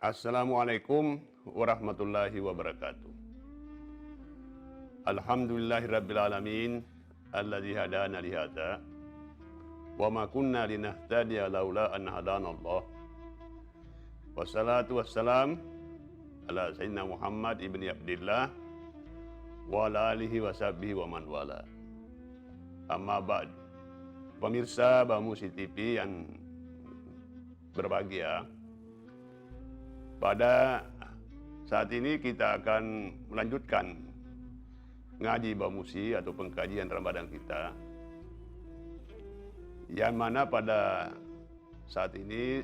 Assalamualaikum warahmatullahi wabarakatuh. Alhamdulillahirabbil alamin alladzi hadana li hadza wa ma kunna linahtadiya laula an hadanallah. Wassalatu wassalam ala sayyidina Muhammad ibni Abdillah wa ala alihi wa sahbihi wa man wala. Amma ba'd. Pemirsa Bamusi TV yang berbahagia, pada saat ini kita akan melanjutkan ngaji Bamusi atau pengkajian Ramadan kita, yang mana pada saat ini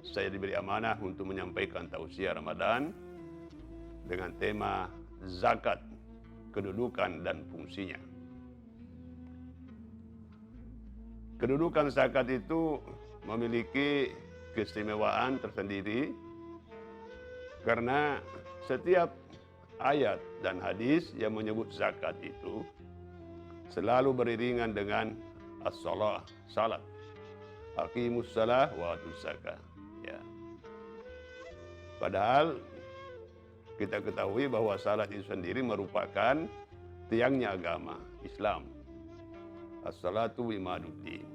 saya diberi amanah untuk menyampaikan tausiah Ramadan dengan tema zakat, kedudukan dan fungsinya. Kedudukan zakat itu memiliki keistimewaan tersendiri, karena setiap ayat dan hadis yang menyebut zakat itu selalu beriringan dengan as-shalah, salat. Aqimus shalah wa atuz zakah. Ya. Padahal kita ketahui bahwa salat itu sendiri merupakan tiangnya agama Islam. As-salatu imaduddin.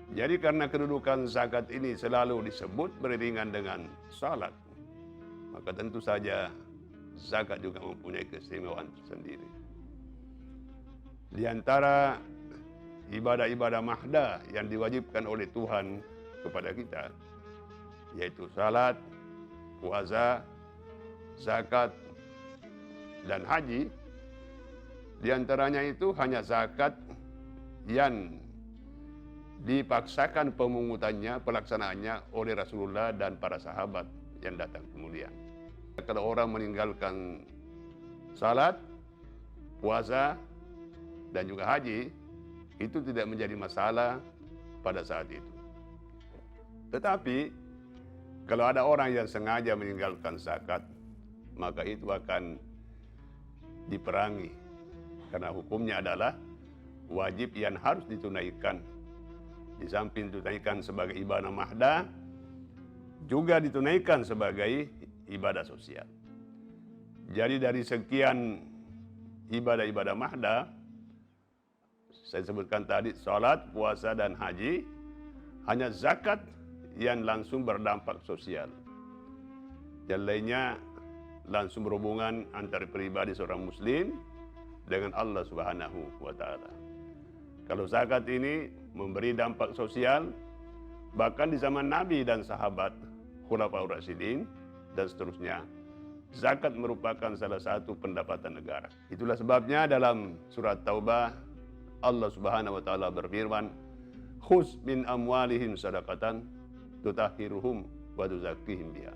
Jadi karena kedudukan zakat ini selalu disebut beriringan dengan salat, maka tentu saja zakat juga mempunyai keistimewaan tersendiri. Di antara ibadah-ibadah mahda yang diwajibkan oleh Tuhan kepada kita, yaitu salat, puasa, zakat, dan haji. Di antaranya itu hanya zakat yang dipaksakan pemungutannya, pelaksanaannya oleh Rasulullah dan para sahabat yang datang kemudian. Kalau orang meninggalkan salat, puasa, dan juga haji, itu tidak menjadi masalah pada saat itu. Tetapi kalau ada orang yang sengaja meninggalkan zakat, maka itu akan diperangi, karena hukumnya adalah wajib yang harus ditunaikan. Di samping ditunaikan sebagai ibadah mahda, juga ditunaikan sebagai ibadah sosial. Jadi dari sekian ibadah-ibadah mahda, saya sebutkan tadi salat, puasa, dan haji, hanya zakat yang langsung berdampak sosial. Yang lainnya langsung berhubungan antara pribadi seorang muslim dengan Allah Subhanahu wa Ta'ala. Kalau zakat ini memberi dampak sosial, bahkan di zaman Nabi dan sahabat, Khulafaur Rasyidin, dan seterusnya, zakat merupakan salah satu pendapatan negara. Itulah sebabnya dalam surat Taubah, Allah Subhanahu wa Ta'ala berfirman, "Khuz min amwalihim sadaqatan tutahhiruhum wa tuzakkihim biha."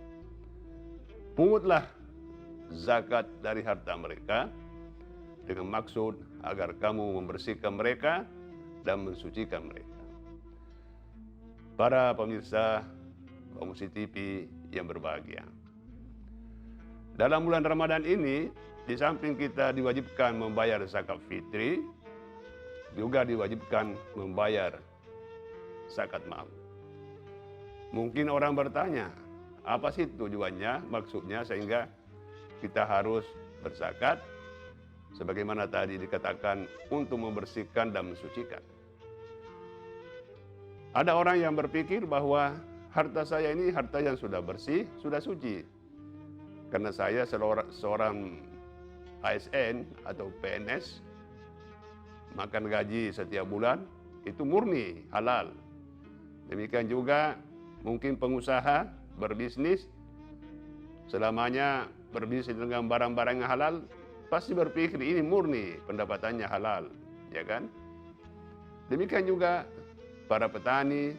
Pungutlah zakat dari harta mereka dengan maksud agar kamu membersihkan mereka dan mensucikan mereka. Para pemirsa Bamusi TV yang berbahagia, dalam bulan Ramadan ini, di samping kita diwajibkan membayar zakat fitri, juga diwajibkan membayar zakat mal. Mungkin orang bertanya, apa sih tujuannya, maksudnya sehingga kita harus berzakat? Sebagaimana tadi dikatakan, untuk membersihkan dan mensucikan. Ada orang yang berpikir bahwa harta saya ini harta yang sudah bersih, sudah suci. Karena saya seorang ASN atau PNS, makan gaji setiap bulan, itu murni, halal. Demikian juga mungkin pengusaha berbisnis, selamanya berbisnis dengan barang-barang yang halal, pasti berpikir ini murni, pendapatannya halal, ya kan? Demikian juga para petani,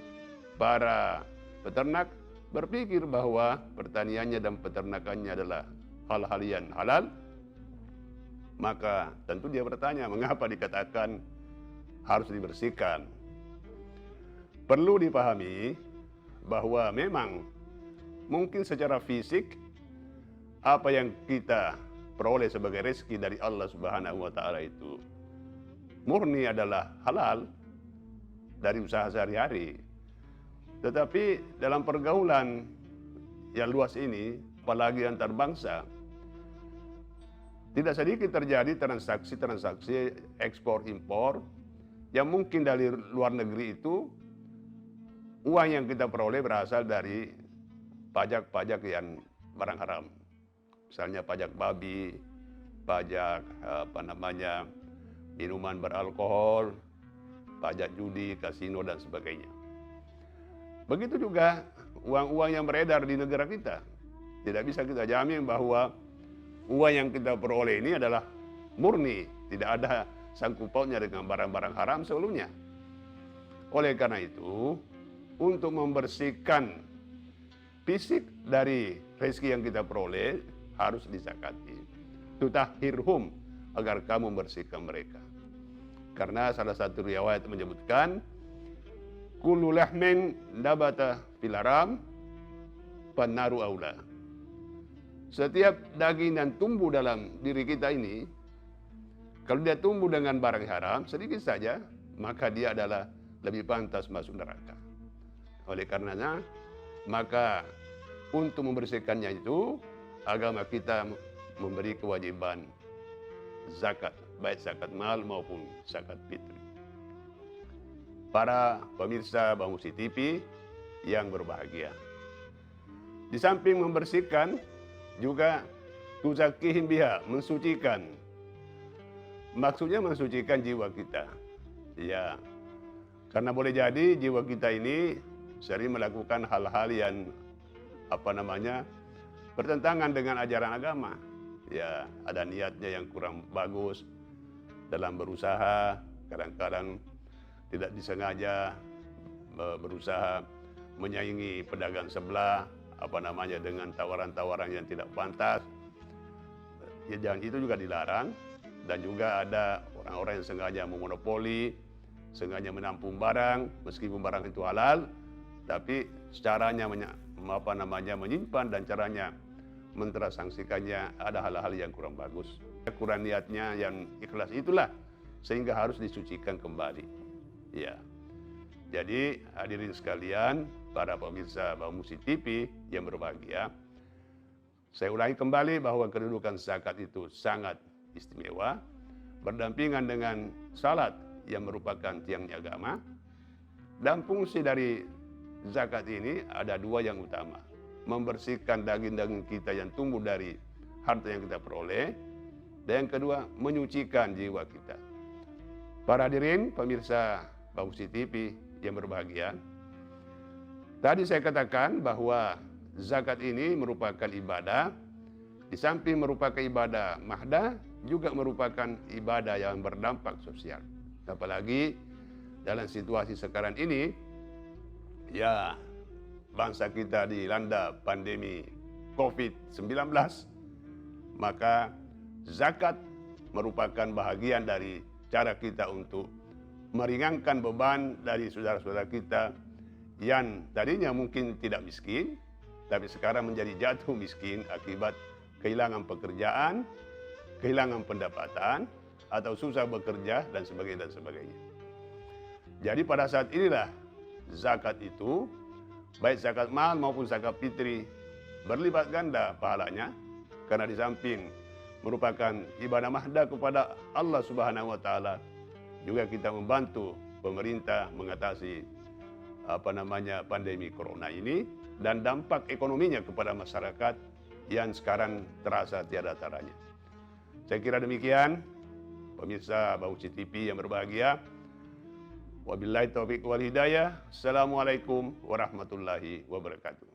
para peternak berpikir bahwa pertaniannya dan peternakannya adalah hal-hal yang halal. Maka tentu dia bertanya, mengapa dikatakan harus dibersihkan? Perlu dipahami bahwa memang mungkin secara fisik apa yang kita peroleh sebagai rezeki dari Allah Subhanahu wa Ta'ala itu murni adalah halal dari usaha sehari-hari. Tetapi dalam pergaulan yang luas ini, apalagi antar bangsa, tidak sedikit terjadi transaksi-transaksi ekspor-impor yang mungkin dari luar negeri itu uang yang kita peroleh berasal dari pajak-pajak yang barang haram. Misalnya pajak babi, pajak minuman beralkohol, pajak judi, kasino dan sebagainya. Begitu juga uang-uang yang beredar di negara kita. Tidak bisa kita jamin bahwa uang yang kita peroleh ini adalah murni, tidak ada sangkut pautnya dengan barang-barang haram sebelumnya. Oleh karena itu, untuk membersihkan fisik dari rezeki yang kita peroleh harus disakati. Tutahhirhum, agar kamu membersihkan mereka. Karena salah satu riwayat menyebutkan kullu lahmin nabata fil haram fannaru aula. Setiap daging yang tumbuh dalam diri kita ini, kalau dia tumbuh dengan barang haram sedikit saja, maka dia adalah lebih pantas masuk neraka. Oleh karenanya, maka untuk membersihkannya itu, agama kita memberi kewajiban zakat, baik zakat mal maupun zakat fitri. Para pemirsa Bangmusi TV yang berbahagia, di samping membersihkan, juga tuzakihim biha, mensucikan. Maksudnya mensucikan jiwa kita. Ya, karena boleh jadi jiwa kita ini sering melakukan hal-hal yang bertentangan dengan ajaran agama. Ya, ada niatnya yang kurang bagus dalam berusaha, kadang-kadang tidak disengaja berusaha menyaingi pedagang sebelah, dengan tawaran-tawaran yang tidak pantas. Ya, jangan, itu juga dilarang. Dan juga ada orang-orang yang sengaja memonopoli, sengaja menampung barang, meskipun barang itu halal, tapi caranya menyimpan dan caranya mentransaksikannya ada hal-hal yang kurang bagus. Kurang niatnya yang ikhlas itulah sehingga harus disucikan kembali. Ya. Jadi hadirin sekalian, para pemirsa Bangmusi TV yang berbahagia, saya ulangi kembali bahwa kedudukan zakat itu sangat istimewa, berdampingan dengan salat yang merupakan tiangnya agama. Dan fungsi dari zakat ini ada dua yang utama: membersihkan daging-daging kita yang tumbuh dari harta yang kita peroleh, dan yang kedua menyucikan jiwa kita. Para hadirin pemirsa Bangmusi TV yang berbahagia, tadi saya katakan bahwa zakat ini merupakan ibadah. Di samping merupakan ibadah mahdah, juga merupakan ibadah yang berdampak sosial. Apalagi dalam situasi sekarang ini, ya, bangsa kita dilanda pandemi COVID-19, maka zakat merupakan bahagian dari cara kita untuk meringankan beban dari saudara-saudara kita yang tadinya mungkin tidak miskin, tapi sekarang menjadi jatuh miskin akibat kehilangan pekerjaan, kehilangan pendapatan, atau susah bekerja, dan sebagainya, dan sebagainya. Jadi pada saat inilah zakat itu, baik zakat mal maupun zakat fitri, berlipat ganda pahalanya, karena di samping merupakan ibadah mahdah kepada Allah Subhanahu wa Ta'ala, juga kita membantu pemerintah mengatasi pandemi corona ini dan dampak ekonominya kepada masyarakat yang sekarang terasa tiada taranya. Saya kira demikian, pemirsa Bangmusi TV yang berbahagia. Wabillahi taufiq wal hidayah. Assalamualaikum warahmatullahi wabarakatuh.